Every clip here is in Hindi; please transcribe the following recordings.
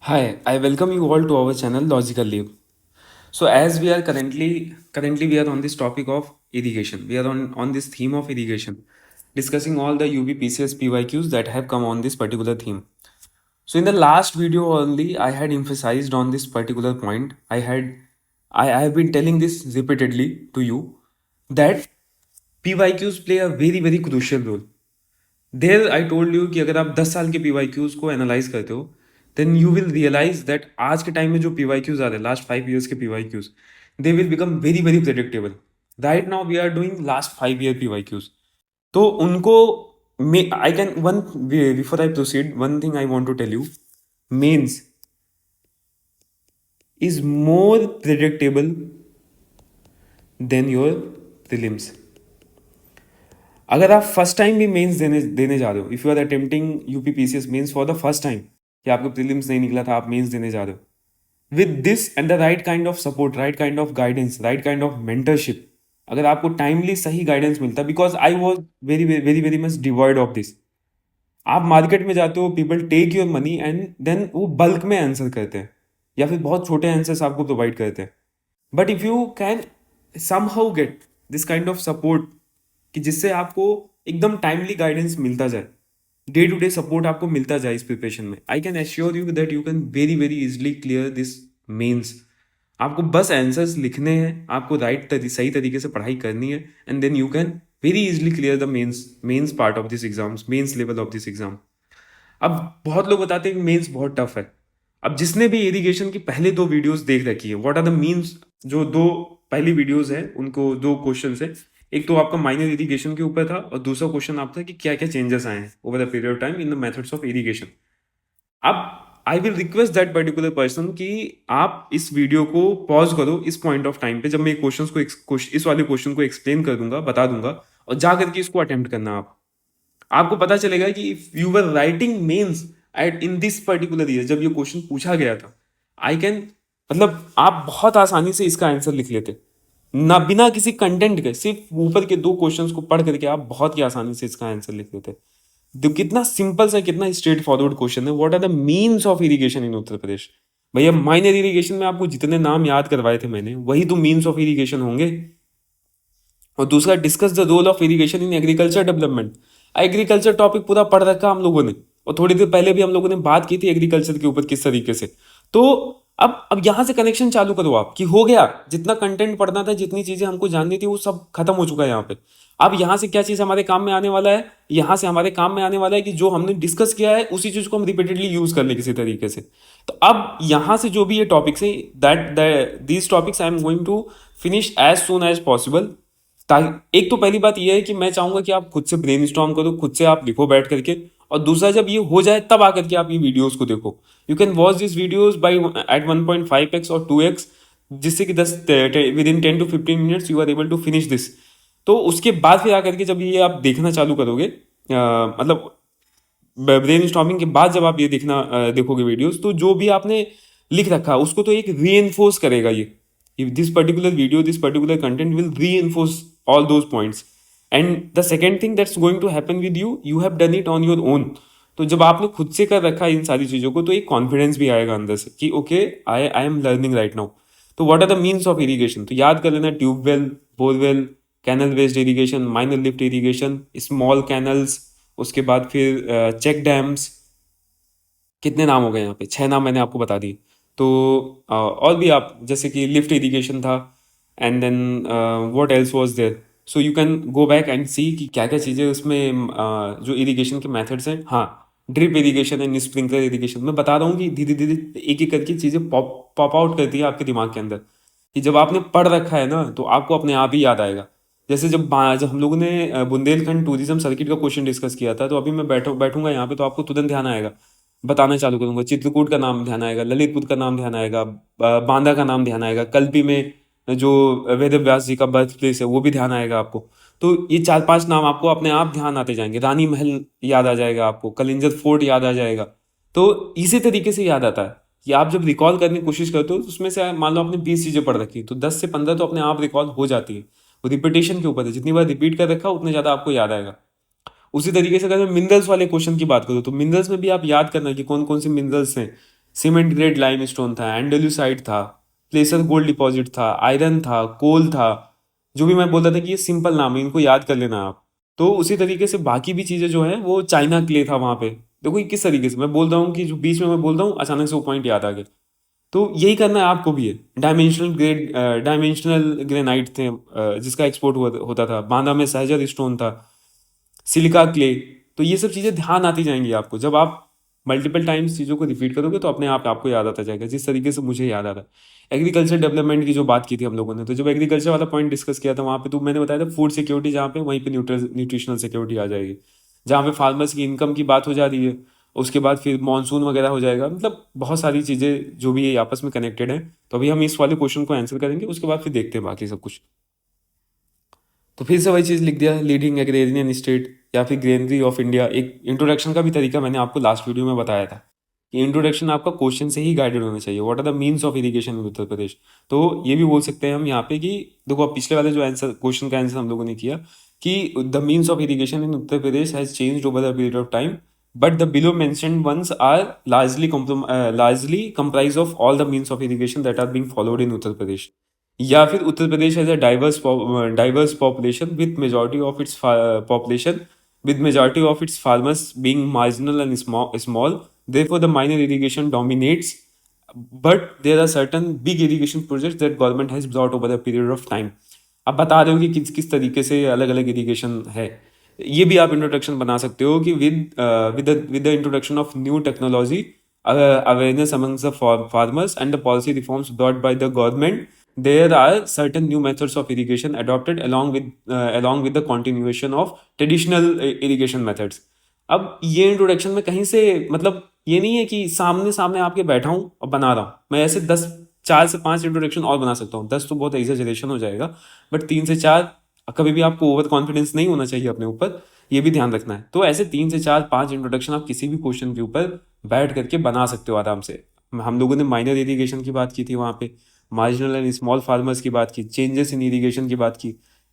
Hi, I welcome you all to our channel Logical Leap. So as we are currently we are on this topic of irrigation. We are on this theme of irrigation, discussing all the UV PCS PYQs that have come on this particular theme. So in the last video only, I had emphasized on this particular point. I have been telling this repeatedly to you that PYQs play a very crucial role. There I told you कि अगर आप 10 साल के पीवाईक्यूज को एनालाइज करते हो then you will realise that आज के टाइम में जो पीवाईक्यूज आ रहे हैं लास्ट 5 years के PYQs they will become very predictable. Right now we are doing last 5 year PYQs. तो उनको I can one before I proceed one thing I want to tell you. Mains is more predictable than your prelims. अगर आप फर्स्ट टाइम भी मेंस देने जा रहे हो, if you are attempting UP PCS mains for the first time, कि आपको प्रीलिम्स नहीं निकला था, आप मेंस देने जा रहे हो, with this and the right kind of support, right kind of guidance, right kind of mentorship, अगर आपको टाइमली सही गाइडेंस मिलता, because I was very much devoid of this. आप मार्केट में जाते हो, people take your money and then वो बल्क में आंसर करते हैं या फिर बहुत छोटे आंसर्स आपको प्रोवाइड करते हैं. But if you can somehow get this kind of support, कि जिससे आपको एकदम टाइमली गाइडेंस मिलता जाए, डे टू डे सपोर्ट आपको मिलता जाए इस प्रिपरेशन में, I can assure you that you can very easily clear this mains. आपको बस आंसर्स लिखने हैं, आपको सही तरीके से पढ़ाई करनी है, and then you can very easily clear the mains part of this exams, mains level of this exam. अब बहुत लोग बताते हैं कि मेंस बहुत टफ है. अब जिसने भी इरिगेशन की पहले 2 वीडियोस देख रखी है, व्हाट आर द मीन्स, जो 2 पहली वीडियोस है उनको 2 क्वेश्चन है. एक तो आपका माइनर इरिगेशन के ऊपर था और दूसरा क्वेश्चन आपका कि क्या क्या चेंजेस आए हैं over the period of time in the methods of irrigation. अब I will request that particular person कि आप इस वीडियो को पॉज करो इस पॉइंट ऑफ टाइम पे, जब मैं इस वाले क्वेश्चन को एक्सप्लेन कर दूंगा, बता दूंगा, और जा करके इसको अटेम्प्ट करना. आपको पता चलेगा कि if you were writing mains at in this particular year, जब ये क्वेश्चन पूछा गया था, आई कैन, मतलब आप बहुत आसानी से इसका आंसर लिख लेते ना, बिना किसी कंटेंट के, सिर्फ ऊपर के 2 क्वेश्चंस को पढ़ करके आप बहुत ही आसानी से इसका आंसर लिख लेते. तो कितना सिंपल सा, कितना स्ट्रेट फॉरवर्ड क्वेश्चन है. What are the means of irrigation in Uttar Pradesh. भैया माइनर इरिगेशन में आपको जितने नाम याद करवाए थे मैंने, वही तो मीन्स ऑफ इरिगेशन होंगे. और दूसरा, discuss the role of irrigation in agriculture development. Agriculture topic पूरा पढ़ रखा हम लोगों ने, और थोड़ी देर पहले भी हम लोगों ने बात की थी एग्रीकल्चर के ऊपर किस तरीके से. तो अब यहां से कनेक्शन चालू करो आप, कि हो गया, जितना कंटेंट पढ़ना था, जितनी चीजें हमको जाननी थी, वो सब खत्म हो चुका है यहाँ पे. अब यहाँ से क्या चीज हमारे काम में आने वाला है, यहाँ से हमारे काम में आने वाला है कि जो हमने डिस्कस किया है उसी चीज को हम रिपीटेडली यूज कर ले किसी तरीके से. तो अब यहाँ से जो भी ये टॉपिक्स हैं, these topics I am going to finish as soon as possible. एक तो पहली बात यह है कि मैं चाहूंगा कि आप खुद से ब्रेनस्टॉर्म करो, खुद से आप लिखो बैठ करके, और दूसरा, जब ये हो जाए तब आकर के आप ये वीडियोस को देखो. You can watch this videos by at 1.5x और 2x, जिससे कि 10 to 15 minutes you are able to finish this. तो उसके बाद फिर आकर के जब ये आप देखना चालू करोगे, मतलब ब्रेन स्टॉर्मिंग के बाद जब आप ये देखोगे वीडियोस, तो जो भी आपने लिख रखा उसको तो एक री करेगा ये. This particular video, this particular content will री all those points. And the second thing that's going to happen with you, you have done it on your own. तो जब आपने खुद से कर रखा है इन सारी चीज़ों को, तो एक कॉन्फिडेंस भी आएगा अंदर से कि okay, I am learning right now. तो what are the means of irrigation, तो याद कर लेना: tubewell, borewell, canal based irrigation, minor lift irrigation, small canals, उसके बाद फिर चेक डैम्स. कितने नाम हो गए यहाँ पे? 6 नाम मैंने आपको बता दिए. तो और भी आप, जैसे कि लिफ्ट इरिगेशन था, and then what else was there. So you can go back and see कि क्या क्या चीज़ें उसमें जो इरिगेशन के मेथड्स हैं. हाँ, drip irrigation and sprinkler irrigation. मैं बता रहा हूँ कि धीरे धीरे एक एक करके चीज़ें पॉप आउट करती है आपके दिमाग के अंदर, कि जब आपने पढ़ रखा है ना, तो आपको अपने आप ही याद आएगा. जैसे जब हम लोगों ने बुंदेलखंड टूरिज्म सर्किट का क्वेश्चन डिस्कस किया था, तो अभी मैं बैठूंगा यहाँ पे, तो आपको तुरंत ध्यान आएगा, बताना चालू करूंगा. चित्रकूट का नाम ध्यान आएगा, ललितपुर का नाम ध्यान आएगा, बांदा का नाम ध्यान आएगा, कल्पी में जो वेद व्यास जी का बर्थ प्लेस है वो भी ध्यान आएगा आपको. तो ये 4-5 नाम आपको अपने आप ध्यान आते जाएंगे. रानी महल याद आ जाएगा आपको, कलिंजर फोर्ट याद आ जाएगा. तो इसी तरीके से याद आता है कि आप जब रिकॉल करने की कोशिश करते हो, तो उसमें से मान लो आपने 20 चीजें पढ़ रखी, तो 10 से 15 तो अपने आप रिकॉल हो जाती है. वो रिपीटेशन के ऊपर है, जितनी बार रिपीट कर रखा उतने ज्यादा आपको याद आएगा. उसी तरीके से अगर मैं मिनरल्स वाले क्वेश्चन की बात करूँ, तो मिनरल्स में भी आप याद करना कि कौन कौन से मिनरल्स हैं. सीमेंट ग्रेड लाइमस्टोन था, एंडलुसाइट था, प्लेसर गोल्ड डिपॉजिट था, आयरन था, कोल था। जो भी मैं बोलता था कि ये सिंपल नाम है, इनको याद कर लेना आप। तो उसी तरीके से बाकी भी चीज़ें जो है वो चाइना क्ले था वहाँ पे। देखो ये किस तरीके से मैं बोल रहा हूँ कि जो बीच में मैं बोल रहा हूँ अचानक से वो पॉइंट याद आ गया। तो यही करना है आपको भी है। डायमेंशनल ग्रेनाइट थे, जिसका एक्सपोर्ट होता था। बांदा में सहजल स्टोन था, सिलिका क्ले। तो ये सब चीज़ें ध्यान आती जाएंगी आपको जब आप मल्टीपल टाइम्स चीज़ों को रिपीट करोगे, तो अपने आप आपको याद आता जाएगा, जिस तरीके से मुझे याद आ रहा है। एग्रीकल्चर डेवलपमेंट की जो बात की थी हम लोगों ने, तो जब एग्रीकल्चर वाला पॉइंट डिस्कस किया था वहाँ पे, तो मैंने बताया था फूड सिक्योरिटी जहाँ पे, वहीं पे न्यूट्रिशनल सिक्योरिटी आ जाएगी। जहाँ पे फार्मर्स की इनकम की बात हो जा रही है, उसके बाद फिर मानसून वगैरह हो जाएगा। मतलब बहुत सारी चीज़ें जो भी ये आपस में कनेक्टेड हैं। तो अभी हम इस वाले क्वेश्चन को आंसर करेंगे, उसके बाद फिर देखते हैं बाकी सब कुछ। तो फिर से वही चीज़ लिख दिया, लीडिंग एग्रेरियन स्टेट या फिर ग्रेनरी ऑफ इंडिया। एक इंट्रोडक्शन का भी तरीका मैंने आपको लास्ट वीडियो में बताया था कि इंट्रोडक्शन आपका क्वेश्चन से ही गाइडेड होना चाहिए। What are the means of irrigation in Uttar Pradesh. तो ये भी बोल सकते हैं हम यहाँ पे कि देखो, अब पिछले वाले जो आंसर क्वेश्चन का आंसर हम लोगों ने किया कि the means of irrigation in Uttar Pradesh has changed over the period of time, but the below mentioned ones are largely comprised of all the means of irrigation that are being followed in Uttar Pradesh. या फिर Uttar Pradesh has a diverse population with majority of its population with majority of its farmers being marginal and small, therefore the minor irrigation dominates, but there are certain big irrigation projects that government has brought over the period of time। अब बता रहे हो कि किस किस तरीके से अलग अलग इरिगेशन है। ये भी आप इंट्रोडक्शन बना सकते हो कि with the introduction of new technology, awareness amongst the farmers and the policy reforms brought by the government, there are certain new methods of irrigation adopted along with the continuation of traditional irrigation methods। अब ये इंट्रोडक्शन में कहीं से मतलब ये नहीं है कि सामने सामने आपके बैठा हूँ और बना रहा हूँ। मैं ऐसे 4 से 5 इंट्रोडक्शन और बना सकता हूँ। 10 तो बहुत एग्जैजरेशन हो जाएगा, बट 3 से 4। कभी भी आपको ओवर कॉन्फिडेंस नहीं होना चाहिए अपने ऊपर, ये भी ध्यान रखना है। तो ऐसे 3 से 4 5 इंट्रोडक्शन आप किसी भी क्वेश्चन के ऊपर बैठ करके बना सकते हो आराम से। हम लोगों ने माइनर इरिगेशन की बात की थी, वहाँ पे मार्जिनल एंड स्मॉल फार्मर्स की बात की, चेंजेस इन इरिगेशन की बात की।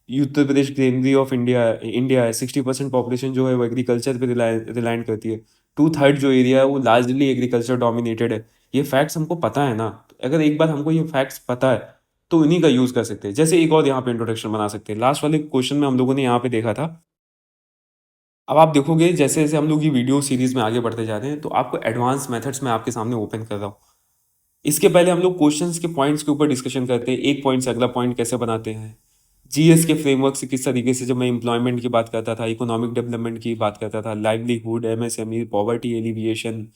Uttar Pradesh granary of India India है। 60% पॉपुलेशन जो है वो एग्रीकल्चर पे रिलायंट करती है। 2/3 जो एरिया है वो लार्जली एग्रीकल्चर डोमिनेटेड है। ये फैक्ट्स हमको पता है ना। तो अगर एक बार हमको ये फैक्ट्स पता है तो इन्हीं का यूज कर सकते हैं। जैसे एक और यहाँ पे इंट्रोडक्शन बना सकते हैं। लास्ट वाले क्वेश्चन में हम लोगों ने यहाँ पे देखा था। अब आप देखोगे जैसे जैसे हम लोग ये वीडियो सीरीज में आगे बढ़ते जा रहे हैं, तो आपको एडवांस मेथड्स में आपके सामने ओपन कर रहा हूँ। इसके पहले हम लोग क्वेश्चंस के पॉइंट्स के ऊपर डिस्कशन करते हैं, एक पॉइंट से अगला पॉइंट कैसे बनाते हैं। जीएस के फ्रेमवर्क से किस तरीके से, जब मैं एम्प्लॉयमेंट की बात करता था, इकोनॉमिक डेवलपमेंट की बात करता था, लाइवलीहुड, एमएसएमई, पॉवर्टी एलिविएशन,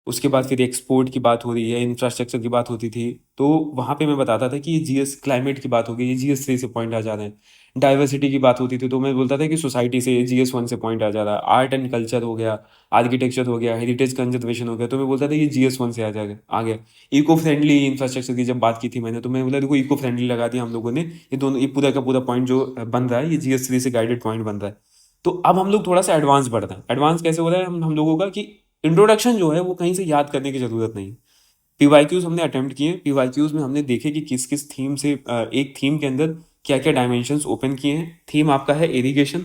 उसके बाद फिर एक्सपोर्ट की बात हो रही है, इंफ्रास्ट्रक्चर की बात होती थी। तो वहाँ पे मैं बताता था कि ये जीएस, क्लाइमेट की बात हो गई, ये जीएस 3 से पॉइंट आ जा रहे हैं। डाइवर्सिटी की बात होती थी तो मैं बोलता था कि सोसाइटी से जीएस 1 से पॉइंट आ जा रहा है। आर्ट एंड कल्चर हो गया, आर्किटेक्चर हो गया, हेरिटेज कंजर्वेशन हो गया, तो मैं बोलता था ये जीएस 1 से आ गया। इको फ्रेंडली इंफ्रास्ट्रक्चर की जब बात की थी मैंने, तो मैं बोला देखो इको फ्रेंडली लगा दिया हम लोगों ने। ये दोनों, ये पूरा का पूरा पॉइंट जो बन रहा है, ये जीएस 3 से गाइडेड पॉइंट बन रहा है। तो अब हम लोग थोड़ा सा एडवांस बढ़ रहे हैं। एडवांस कैसे हो रहा है हम लोगों का कि इंट्रोडक्शन जो है वो कहीं से याद करने की जरूरत नहीं। पीवाईक्यूज हमने अटेम्प्ट किए। पीवाईक्यूज में हमने देखे कि किस किस थीम से, एक थीम के अंदर क्या क्या डायमेंशंस ओपन किए हैं। थीम आपका है इरिगेशन।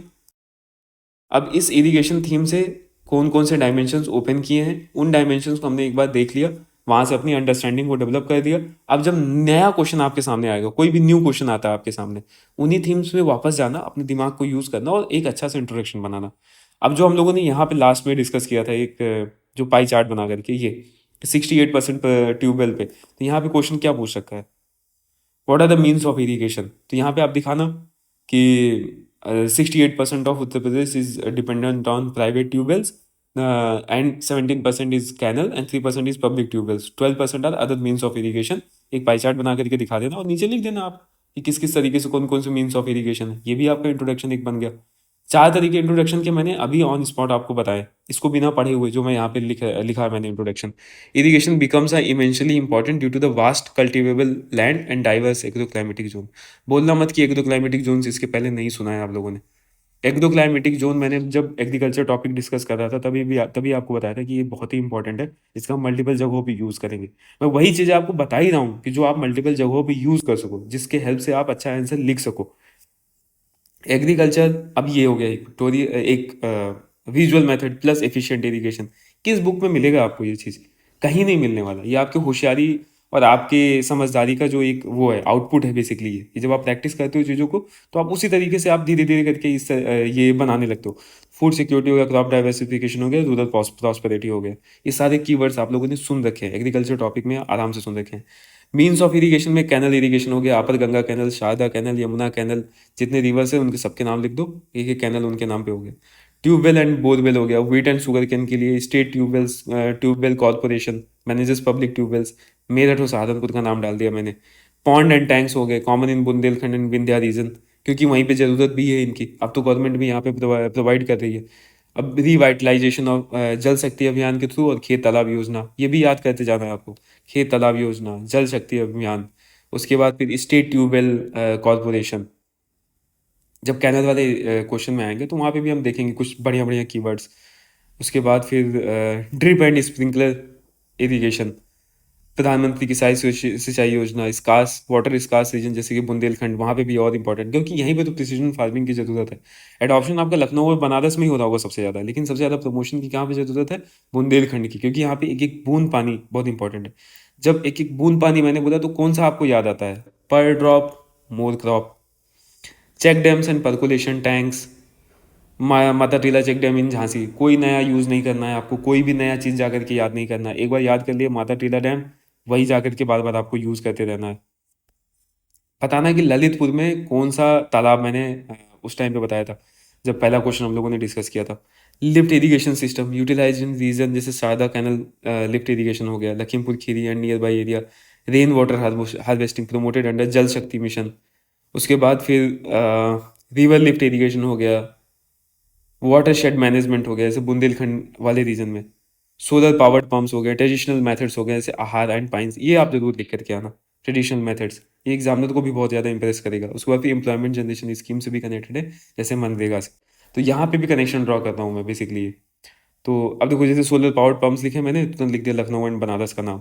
अब इस इरिगेशन थीम से कौन कौन से डायमेंशंस ओपन किए हैं, उन डायमेंशंस को हमने एक बार देख लिया, वहां से अपनी अंडरस्टैंडिंग को डेवलप कर दिया। अब जब नया क्वेश्चन आपके सामने आएगा, कोई भी न्यू क्वेश्चन आता है आपके सामने, उन्हीं थीम्स में वापस जाना, अपने दिमाग को यूज करना और एक अच्छा सा इंट्रोडक्शन बनाना। अब जो हम लोगों ने यहाँ पे लास्ट में डिस्कस किया था, एक जो पाई चार्ट बना करके, ये 68% ट्यूबवेल पे, तो यहाँ पे क्वेश्चन क्या पूछ सकता है, what are the means of irrigation. तो यहाँ पे आप दिखाना कि 68% of Uttar Pradesh is dependent on private tubewells and 17% is canal and 3% is public tubewells, 12% are other means of irrigation. एक पाई चार्ट बना करके दिखा देना और नीचे लिख देना आप कि किस किस तरीके से कौन कौन से मीन्स ऑफ इरिगेशन है। ये भी आपका इंट्रोडक्शन एक बन गया। 4 तरीके इंट्रोडक्शन के मैंने अभी ऑन स्पॉट आपको बताए, इसको बिना पढ़े हुए, जो मैं यहाँ पे लिखा है मैंने introduction. Irrigation becomes immensely important due to the vast cultivable land and diverse agroclimatic zone. बोलना मत कि एग्रोक्लाइमेटिक जोन इसके पहले नहीं सुना है आप लोगों ने। एग्रोक्लाइमेटिक जोन मैंने जब एग्रीकल्चर टॉपिक डिस्कस कर रहा था तभी आपको बताया था कि ये बहुत ही इंपॉर्टेंट है, इसका हम मल्टीपल जगहों पे यूज करेंगे। मैं वही चीज़ आपको बता ही रहा हूँ कि जो आप मल्टीपल जगहों पे यूज कर सको, जिसके हेल्प से आप अच्छा आंसर लिख सको। एग्रीकल्चर, अब ये हो गया एक visual method plus efficient irrigation. किस बुक में मिलेगा आपको ये चीज़? कहीं नहीं मिलने वाला। ये आपकी होशियारी और आपके समझदारी का जो एक वो है आउटपुट है बेसिकली ये जब आप प्रैक्टिस करते हो चीज़ों को तो आप उसी तरीके से आप धीरे धीरे करके ये बनाने लगते हो। फूड सिक्योरिटी हो गया, क्रॉप डाइवर्सिफिकेशन हो गया, रूरल प्रॉस्पेरिटी हो गया, ये सारे कीवर्ड्स आप लोगों ने सुन रखे हैं, एग्रीकल्चर टॉपिक में आराम से सुन रखे हैं। मीन्स ऑफ इरीगेशन में कैनल इरीगेशन हो गया, upper Ganga canal, Sharda canal, Yamuna canal, जितने रिवर्स हैं उनके सबके नाम लिख दो, एक एक कैनल उनके नाम पे हो गया। ट्यूबवेल एंड बोरवेल हो गया, व्हीट एंड शुगर केन के लिए state tubewell corporation manages public tubewells, Meerut और सहारनपुर का नाम डाल दिया मैंने। पॉन्ड एंड टैंक्स हो गए, common in Bundelkhand and Vindhya region, क्योंकि वहीं पे ज़रूरत भी है इनकी, अब तो गवर्नमेंट भी यहाँ पे प्रोवाइड कर रही है। अब रिवाइटलाइजेशन ऑफ जल शक्ति अभियान के थ्रू और खेत तालाब योजना, ये भी याद करते जाना है आपको। खेत तालाब योजना, जल शक्ति अभियान, उसके बाद फिर स्टेट ट्यूबवेल कॉर्पोरेशन। जब कैनल वाले क्वेश्चन में आएंगे तो वहाँ पे भी हम देखेंगे कुछ बढ़िया बढ़िया कीवर्ड्स। उसके बाद फिर ड्रिप एंड स्प्रिंकलर इरिगेशन, प्रधानमंत्री की सिंचाई योजना, स्कार्स वाटर स्कार्स रीजन जैसे कि बुंदेलखंड, वहाँ पे भी और इंपॉर्टेंट, क्योंकि यहीं पे तो प्रिसीजन फार्मिंग की जरूरत है। एडॉप्शन आपका लखनऊ और बनारस में ही हो रहा होगा सबसे ज़्यादा, लेकिन सबसे ज़्यादा प्रमोशन की कहाँ पे जरूरत है? बुंदेलखंड की, क्योंकि यहाँ पे एक एक बूंद पानी बहुत इंपॉर्टेंट है। जब एक एक बूंद पानी मैंने बोला तो कौन सा आपको याद आता है? Per drop more crop. Check dams and percolation tanks, Mata Tila check dam इन झांसी, कोई नया यूज़ नहीं करना है आपको, कोई भी नया चीज़ जा करके याद नहीं करना है, एक बार याद कर लिए माता टीला डैम, वही जा करके बार बार आपको यूज़ करते रहना है। बताना है कि ललितपुर में कौन सा तालाब मैंने उस टाइम पे बताया था जब पहला क्वेश्चन हम लोगों ने डिस्कस किया था। लिफ्ट इरिगेशन सिस्टम यूटिलाइज इन रीजन, जैसे शारदा कैनल लिफ्ट इरिगेशन हो गया, Lakhimpur Kheri and near by area, rain water harvesting promoted under जल शक्ति मिशन। उसके बाद फिर रिवर लिफ्ट इरिगेशन हो गया, वाटर शेड मैनेजमेंट हो गया जैसे बुंदेलखंड वाले रीजन में, सोलर पावर्ड पंप्स हो गए, ट्रेडिशनल मेथड्स हो गए जैसे आहार एंड पाइंस, ये आप जरूर लिख करके आना। ट्रेडिशनल मेथड्स ये एग्जामिनर को भी बहुत ज़्यादा इंप्रेस करेगा। उसके बाद फिर एम्प्लॉयमेंट जनरेशन स्कीम से भी कनेक्टेड है, जैसे मनरेगा से, तो यहाँ पे भी कनेक्शन ड्रॉ करता हूँ मैं बेसिकली। तो अब देखो जैसे सोलर पावर्ड पंप्स लिखे मैंने, तुरंत लिख दिया लखनऊ एंड बनारस का नाम,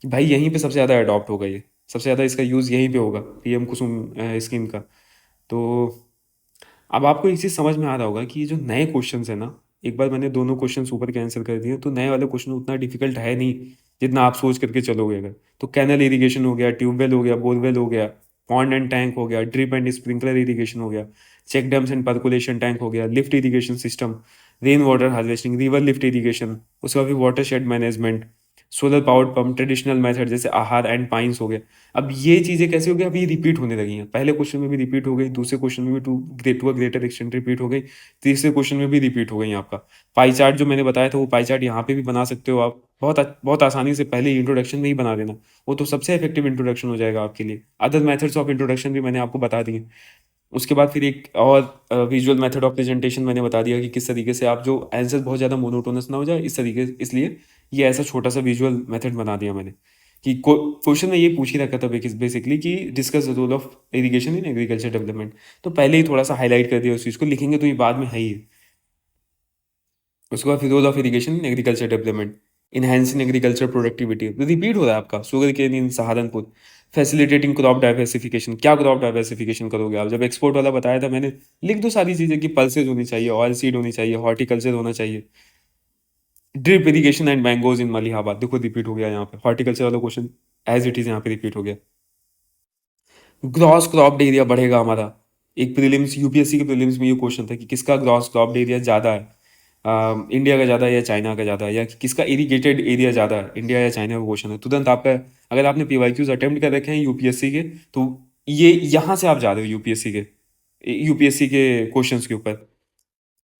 कि भाई यहीं पे सबसे ज़्यादा अडॉप्ट होगा, ये सबसे ज़्यादा इसका यूज़ यहीं पे होगा, पीएम कुसुम स्कीम का। तो अब आपको एक चीज़ समझ में आ रहा होगा कि ये जो नए क्वेश्चंस है ना, एक बार मैंने दोनों क्वेश्चंस ऊपर के आंसर कर दिए, तो नए वाले क्वेश्चन उतना डिफिकल्ट है नहीं जितना आप सोच करके चलोगे अगर। तो कैनल इरिगेशन हो गया, ट्यूबवेल हो गया, बोरवेल हो गया, पॉन्ड एंड टैंक हो गया, ड्रिप एंड स्प्रिंकलर इरिगेशन हो गया, check dams and percolation tank हो गया, lift irrigation system, rain water harvesting, river lift irrigation, उसके बाद फिर watershed management, solar powered pump, traditional method जैसे आहार एंड पाइंस हो गए। अब ये चीज़ें कैसे हो गई? अब ये रिपीट होने लगी हैं, पहले क्वेश्चन में भी रिपीट हो गई, दूसरे क्वेश्चन में भी to a greater extent repeat हो गई, तीसरे क्वेश्चन में भी रिपीट हो गई आपका। पाई चार्ट जो मैंने बताया था वो पाई चार्ट यहाँ पे भी बना सकते हो आप, बहुत आसानी से, पहले इंट्रोडक्शन में ही बना देना, वो तो सबसे इफेक्टिव इंट्रोडक्शन हो जाएगा आपके लिए। अदर मेथड्स ऑफ इंट्रोडक्शन भी मैंने आपको बता दिए। उसके बाद फिर एक और विजुअल मेथड ऑफ प्रेजेंटेशन मैंने बता दिया कि किस तरीके से आप जो आंसर बहुत ज़्यादा मोनोटोनस ना हो जाए इस तरीके, इसलिए ये ऐसा छोटा सा विजुअल मेथड बना दिया मैंने कि क्वेश्चन में ये पूछ ही रखा था बेसिकली कि discuss the role of irrigation in agriculture development, तो पहले ही थोड़ा सा हाईलाइट कर दिया उस चीज़ को, लिखेंगे तो ये बाद में है ही। उसके बाद फिर role of irrigation in agriculture development, enhancing agriculture productivity, तो रिपीट हो रहा है आपका, sugarcane in Saharanpur, facilitating crop diversification. क्या क्रॉप डाइवर्सिफिकेशन करोगे आप? जब एक्सपोर्ट वाला बताया था मैंने, लिख दो सारी चीज़ें कि पल्सेज होनी चाहिए, ऑयल सीड होनी चाहिए, हॉर्टिकल्चर होना चाहिए, ड्रिप इरिगेशन एंड मैंगोज इन मलिहाबाद, देखो रिपीट हो गया यहाँ पे, हॉर्टिकल्चर वाला क्वेश्चन एज इट इज यहाँ पे रिपीट हो गया। ग्रॉस क्रॉप्ड एरिया बढ़ेगा हमारा, एक प्रीलिम्स यूपीएससी के प्रीलिम्स में ये क्वेश्चन था कि किसका ग्रॉस क्रॉप्ड एरिया ज़्यादा है, इंडिया का ज़्यादा है या चाइना का ज़्यादा है, या किसका इरिगेटेड एरिया ज़्यादा है, इंडिया या चाइना का क्वेश्चन है। तुरंत आपका, अगर आपने पीवाईक्यूज अटेम्प्ट कर रखे हैं यूपीएससी के, तो ये यहाँ से आप जा रहे हो यूपीएससी के क्वेश्चंस के ऊपर।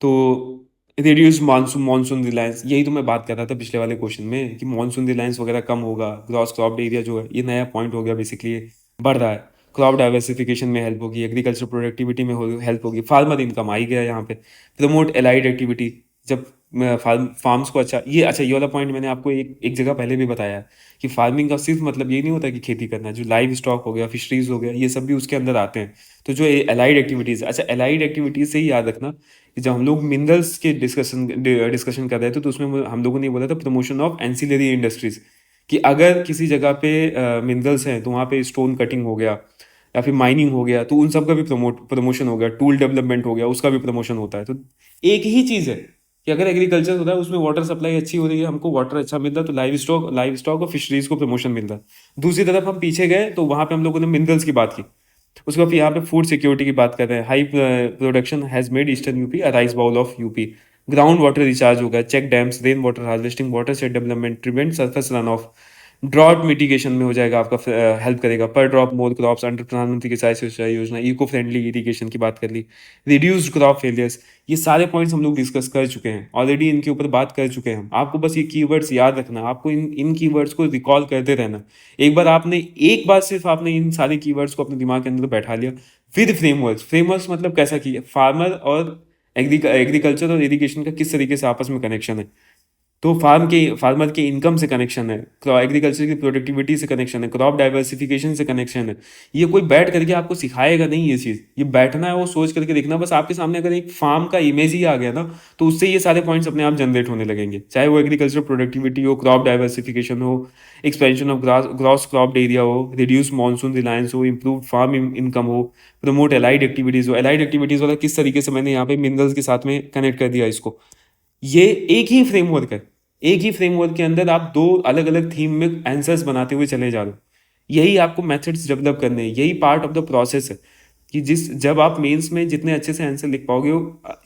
तो रिड्यूस मानसून मॉनसून रिलायंस, यही तो मैं बात कर रहा था पिछले वाले क्वेश्चन में कि मॉनसून रिलायंस वगैरह कम होगा, ग्रॉस क्रॉप्ड एरिया जो है ये नया पॉइंट हो गया बेसिकली, बढ़ रहा है, क्रॉप डाइवर्सिफिकेशन में हेल्प होगी, एग्रीकल्चर प्रोडक्टिविटी में हेल्प होगी, फार्मर इनकम आ ही गया यहाँ पे, प्रमोट एलाइड एक्टिविटी, जब फार्म्स को अच्छा ये वाला पॉइंट मैंने आपको एक जगह पहले भी बताया है कि फार्मिंग का सिर्फ मतलब ये नहीं होता कि खेती करना, जो लाइव स्टॉक हो गया, फिशरीज हो गया, ये सब भी उसके अंदर आते हैं। तो जो एलाइड एक्टिविटीज़, अच्छा एलाइड एक्टिविटीज़ से ही याद रखना कि जब हम लोग मिनरल्स के डिस्कशन कर रहे थे तो उसमें हम लोगों ने बोला था प्रमोशन ऑफ एंसिलरी इंडस्ट्रीज, कि अगर किसी जगह पे मिनरल्स हैं तो वहाँ पे स्टोन कटिंग हो गया या फिर माइनिंग हो गया, तो उन सब का भी प्रमोशन हो गया, टूल डेवलपमेंट हो गया, उसका भी प्रमोशन होता है। तो एक ही चीज़ है, कि अगर एग्रीकल्चर होता है उसमें वाटर सप्लाई अच्छी हो रही है, हमको वाटर अच्छा मिल रहा है, तो लाइव स्टॉक और फिशरीज को प्रमोशन मिल रहा है। दूसरी तरफ हम पीछे गए तो वहां पे हम लोगों ने मिनरल्स की बात की। उसके बाद यहाँ पे फूड सिक्योरिटी की बात कर रहे हैं। High production has made eastern UP a rice bowl of UP. Ground water recharge होगा, check dams, rain water harvesting, watershed development, prevent surface run off, drought mitigation में हो जाएगा आपका, हेल्प करेगा। पर ड्रॉप मोर क्रॉप्स अंडर प्रधानमंत्री किसान सिंचाई योजना, इको फ्रेंडली इरिगेशन की बात कर ली, रिड्यूस्ड क्रॉप फेलियर्स। ये सारे पॉइंट्स हम लोग डिस्कस कर चुके हैं ऑलरेडी, इनके ऊपर बात कर चुके हैं हम। आपको बस ये कीवर्ड्स याद रखना, आपको इन कीवर्ड्स को रिकॉल करते रहना। एक बार आपने, एक बार सिर्फ आपने इन सारे कीवर्ड्स को अपने दिमाग के अंदर बैठा लिया, फिर फ्रेमवर्क्स मतलब कैसा किया, फार्मर और एग्रीकल्चर और इरिगेशन का किस तरीके से आपस में कनेक्शन है। तो फार्मर के इनकम से कनेक्शन है, एग्रीकल्चर की प्रोडक्टिविटी से कनेक्शन है, क्रॉप डाइवर्सिफिकेशन से कनेक्शन है। ये कोई बैठ करके आपको सिखाएगा नहीं ये चीज़, ये बैठना है वो सोच करके देखना। बस आपके सामने अगर एक फार्म का इमेज ही आ गया ना, तो उससे ये सारे पॉइंट्स अपने आप जनरेट होने लगेंगे। चाहे वो एग्रीकल्चर प्रोडक्टिविटी हो, क्रॉप डाइवर्सिफिकेशन हो, expansion of gross crop area हो, रिड्यूस मानसून रिलायंस हो, इंप्रूव फार्म इनकम हो, प्रमोट एलाइड एक्टिविटीज हो। एलाइड एक्टिविटीज वाला किस तरीके से मैंने यहाँ पे मिनरल्स के साथ में कनेक्ट कर दिया इसको। ये एक ही फ्रेमवर्क है, एक ही फ्रेमवर्क के अंदर आप दो अलग अलग थीम में आंसर्स बनाते हुए चले जा रहे हो। यही आपको मेथड्स डेवलप करने हैं, यही पार्ट ऑफ द प्रोसेस है कि जब आप मेंस में जितने अच्छे से आंसर लिख पाओगे,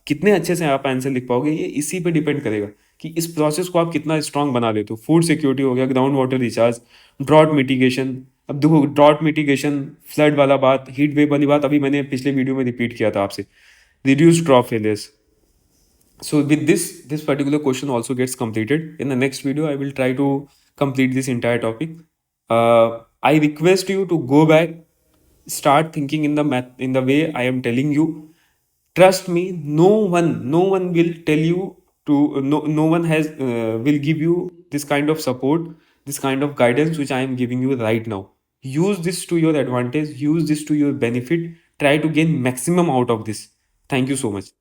कितने अच्छे से आप आंसर लिख पाओगे, ये इसी पे डिपेंड करेगा कि इस प्रोसेस को आप कितना स्ट्रांग बना लेते हो। फूड सिक्योरिटी हो गया, ground water recharge, drought mitigation. अब देखो, ड्रॉट मिटिगेशन, फ्लड वाला बात, हीट वेव वाली बात अभी मैंने पिछले वीडियो में रिपीट किया था आपसे, reduce crop failures. So with this particular question also gets completed. In the next video I will try to complete this entire topic. I request you to go back, start thinking in the math in the way I am telling you. Trust me, no one will tell you to, no one has will give you this kind of support, this kind of guidance which I am giving you right now. Use this to your advantage, use this to your benefit, try to gain maximum out of this. Thank you so much.